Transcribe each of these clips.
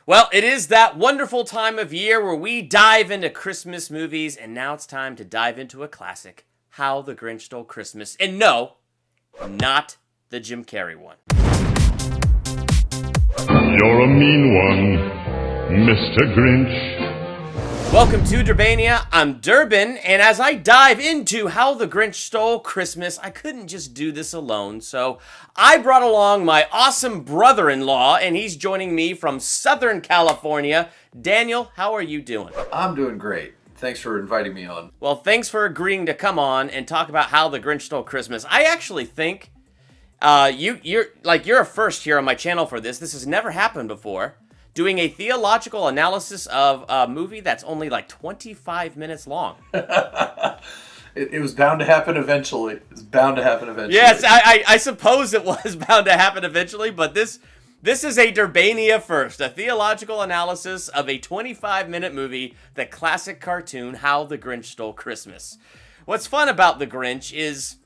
Well, it is that wonderful time of year where we dive into Christmas movies, and now it's time to dive into a classic, How the Grinch Stole Christmas. And no, not the Jim Carrey one. You're a mean one, Mr. Grinch. Welcome to Durbania. I'm Durbin, and as I dive into How the Grinch Stole Christmas, I couldn't just do this alone, so I brought along my awesome brother-in-law, and he's joining me from Southern California. Daniel, how are you doing? I'm doing great. Thanks for inviting me on. Well, thanks for agreeing to come on and talk about How the Grinch Stole Christmas. I actually think you're a first here on my channel for this. This has never happened before. Doing a theological analysis of a movie that's only like 25 minutes long. It was bound to happen eventually. It was bound to happen eventually. Yes, I suppose it was bound to happen eventually, but this is a Durbania first, a theological analysis of a 25-minute movie, the classic cartoon, How the Grinch Stole Christmas. What's fun about The Grinch is,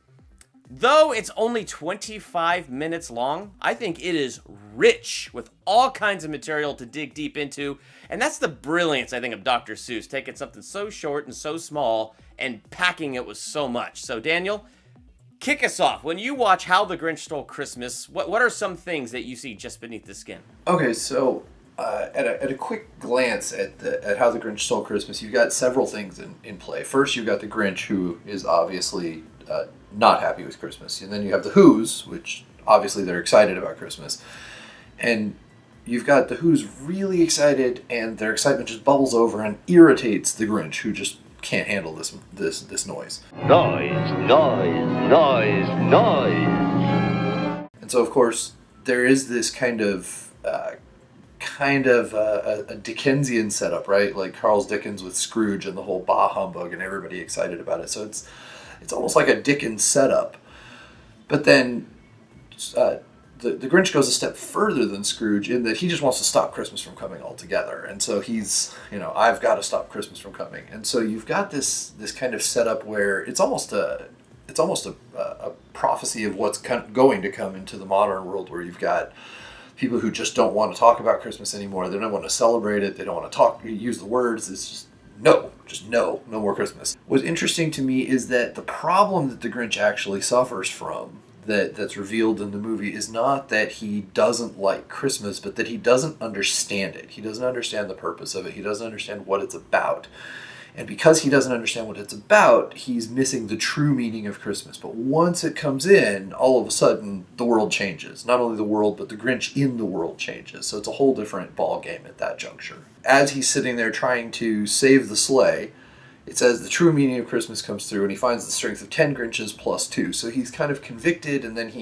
though it's only 25 minutes long, I think it is rich with all kinds of material to dig deep into. And that's the brilliance, I think, of Dr. Seuss, taking something so short and so small and packing it with so much. So, Daniel, kick us off. When you watch How the Grinch Stole Christmas, what are some things that you see just beneath the skin? Okay, so at a quick glance at How the Grinch Stole Christmas, you've got several things in play. First, you've got the Grinch, who is obviously not happy with Christmas. And then you have the Who's, which obviously they're excited about Christmas. And you've got the Who's really excited, and their excitement just bubbles over and irritates the Grinch, who just can't handle this noise. Noise, noise, noise, noise. And so, of course, there is this kind of a Dickensian setup, right? Like Charles Dickens with Scrooge and the whole bah humbug and everybody excited about it. So it's almost like a Dickens setup. But then the Grinch goes a step further than Scrooge in that he just wants to stop Christmas from coming altogether. And so he's, I've got to stop Christmas from coming. And so you've got this kind of setup where it's almost a prophecy of what's going to come into the modern world, where you've got people who just don't want to talk about Christmas anymore. They don't want to celebrate it. They don't want to use the words. It's just no more Christmas. What's interesting to me is that the problem that the Grinch actually suffers from, that's revealed in the movie, is not that he doesn't like Christmas, but that he doesn't understand it. He doesn't understand the purpose of it. He doesn't understand what it's about. And because he doesn't understand what it's about, he's missing the true meaning of Christmas. But once it comes in, all of a sudden, the world changes. Not only the world, but the Grinch in the world changes. So it's a whole different ball game at that juncture. As he's sitting there trying to save the sleigh, it says the true meaning of Christmas comes through, and he finds the strength of 10 Grinches plus 2. So he's kind of convicted, and then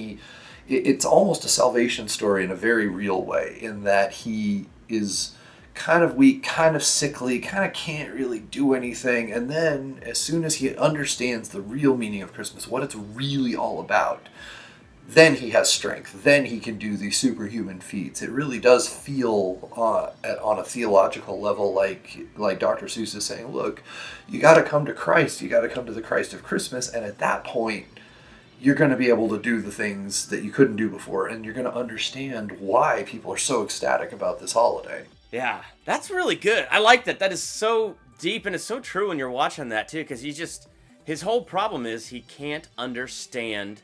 it's almost a salvation story in a very real way, in that he is kind of weak, kind of sickly, kind of can't really do anything. And then as soon as he understands the real meaning of Christmas, what it's really all about, then he has strength. Then he can do these superhuman feats. It really does feel on a theological level like Dr. Seuss is saying, look, you got to come to Christ. You got to come to the Christ of Christmas. And at that point, you're going to be able to do the things that you couldn't do before. And you're going to understand why people are so ecstatic about this holiday. Yeah, that's really good. I like that. That is so deep, and it's so true when you're watching that, too, because his whole problem is he can't understand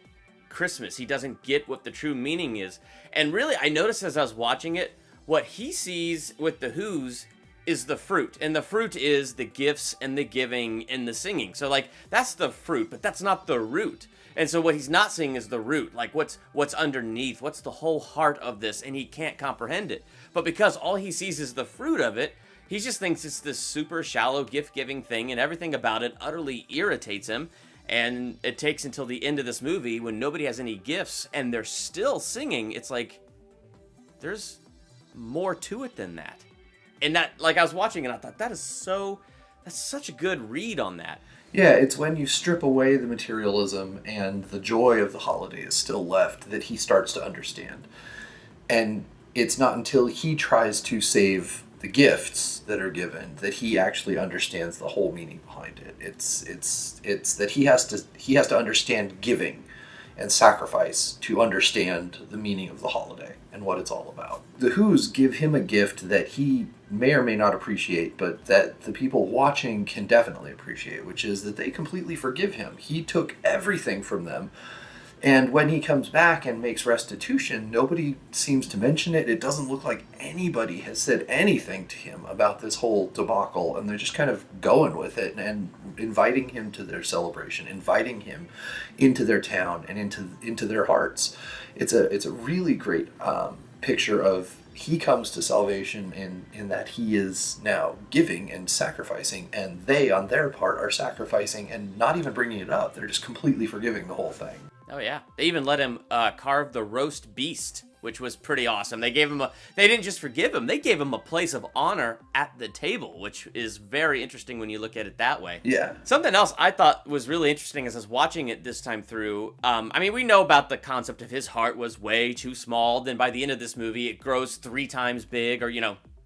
Christmas. He doesn't get what the true meaning is. And really, I noticed as I was watching it, what he sees with the Who's is the fruit. And the fruit is the gifts and the giving and the singing. So, that's the fruit, but that's not the root. And so what he's not seeing is the root, what's underneath, what's the whole heart of this, and he can't comprehend it. But because all he sees is the fruit of it, he just thinks it's this super shallow gift-giving thing, and everything about it utterly irritates him. And it takes until the end of this movie when nobody has any gifts and they're still singing. It's like, there's more to it than that. And that, I was watching and I thought, that's such a good read on that. Yeah, it's when you strip away the materialism and the joy of the holiday is still left that he starts to understand. And it's not until he tries to save the gifts that are given that he actually understands the whole meaning behind it. It's that he has to understand giving and sacrifice to understand the meaning of the holiday and what it's all about. The Who's give him a gift that he may or may not appreciate, but that the people watching can definitely appreciate, which is that they completely forgive him. He took everything from them. And when he comes back and makes restitution, nobody seems to mention it. It doesn't look like anybody has said anything to him about this whole debacle, and they're just kind of going with it and inviting him to their celebration, inviting him into their town and into their hearts. It's a really great picture of he comes to salvation in that he is now giving and sacrificing, and they on their part are sacrificing and not even bringing it up. They're just completely forgiving the whole thing. Oh yeah, they even let him carve the roast beast, which was pretty awesome. They didn't just forgive him, they gave him a place of honor at the table, which is very interesting when you look at it that way. Yeah. Something else I thought was really interesting as I was watching it this time through, we know about the concept of his heart was way too small, then by the end of this movie it grows 3 times big, or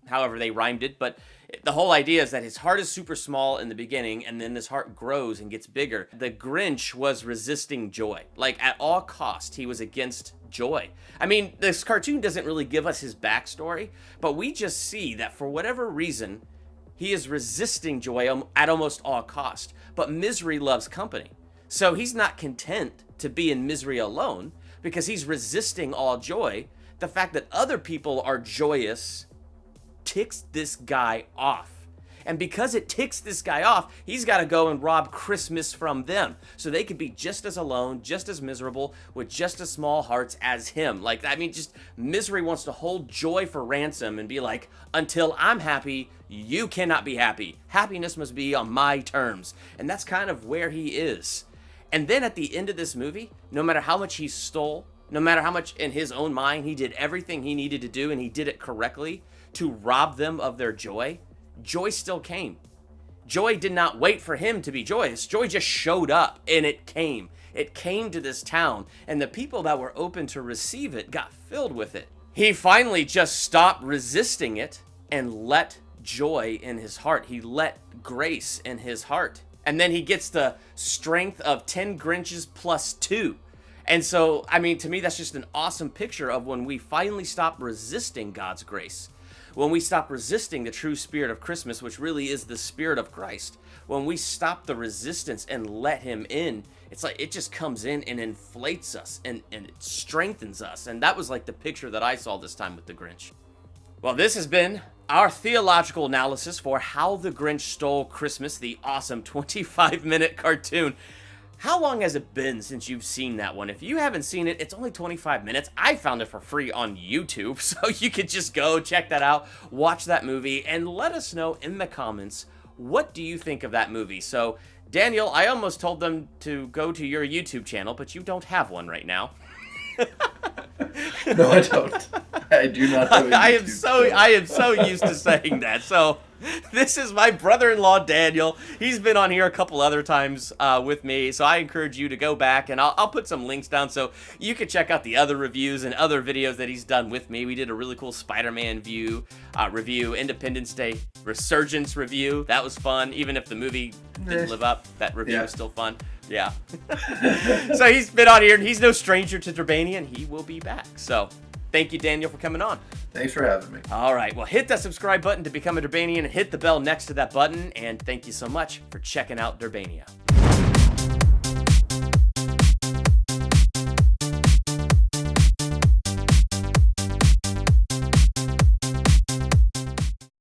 however they rhymed it, but the whole idea is that his heart is super small in the beginning, and then his heart grows and gets bigger. The Grinch was resisting joy. Like, at all cost, he was against joy. This cartoon doesn't really give us his backstory, but we just see that for whatever reason, he is resisting joy at almost all cost. But misery loves company. So he's not content to be in misery alone, because he's resisting all joy. The fact that other people are joyous ticks this guy off. And because it ticks this guy off, he's got to go and rob Christmas from them so they could be just as alone, just as miserable, with just as small hearts as him. Just misery wants to hold joy for ransom and be like, until I'm happy, you cannot be happy. Happiness must be on my terms. And that's kind of where he is. And then at the end of this movie, no matter how much he stole, no matter how much in his own mind he did everything he needed to do and he did it correctly to rob them of their joy, joy still came. Joy did not wait for him to be joyous. Joy just showed up, and it came. It came to this town, and the people that were open to receive it got filled with it. He finally just stopped resisting it and let joy in his heart. He let grace in his heart. And then he gets the strength of 10 Grinches plus 2. And so, to me, that's just an awesome picture of when we finally stop resisting God's grace. When we stop resisting the true spirit of Christmas, which really is the spirit of Christ. When we stop the resistance and let him in, it's like it just comes in and inflates us and it strengthens us. And that was like the picture that I saw this time with the Grinch. Well, this has been our theological analysis for How the Grinch Stole Christmas, the awesome 25-minute cartoon. How long has it been since you've seen that one? If you haven't seen it, it's only 25 minutes. I found it for free on YouTube, so you could just go check that out, watch that movie, and let us know in the comments, what do you think of that movie? So, Daniel, I almost told them to go to your YouTube channel, but you don't have one right now. No, I don't. I do not have a YouTube channel. I am so used to saying that. So this is my brother-in-law, Daniel. He's been on here a couple other times with me. So I encourage you to go back, and I'll put some links down so you can check out the other reviews and other videos that he's done with me. We did a really cool Spider-Man review, Independence Day Resurgence review. That was fun. Even if the movie didn't live up, that review was still fun. Yeah. So he's been on here, and he's no stranger to Durbania, and he will be back. So thank you, Daniel, for coming on. Thanks for having me. All right. Well, hit that subscribe button to become a Durbanian and hit the bell next to that button. And thank you so much for checking out Durbania.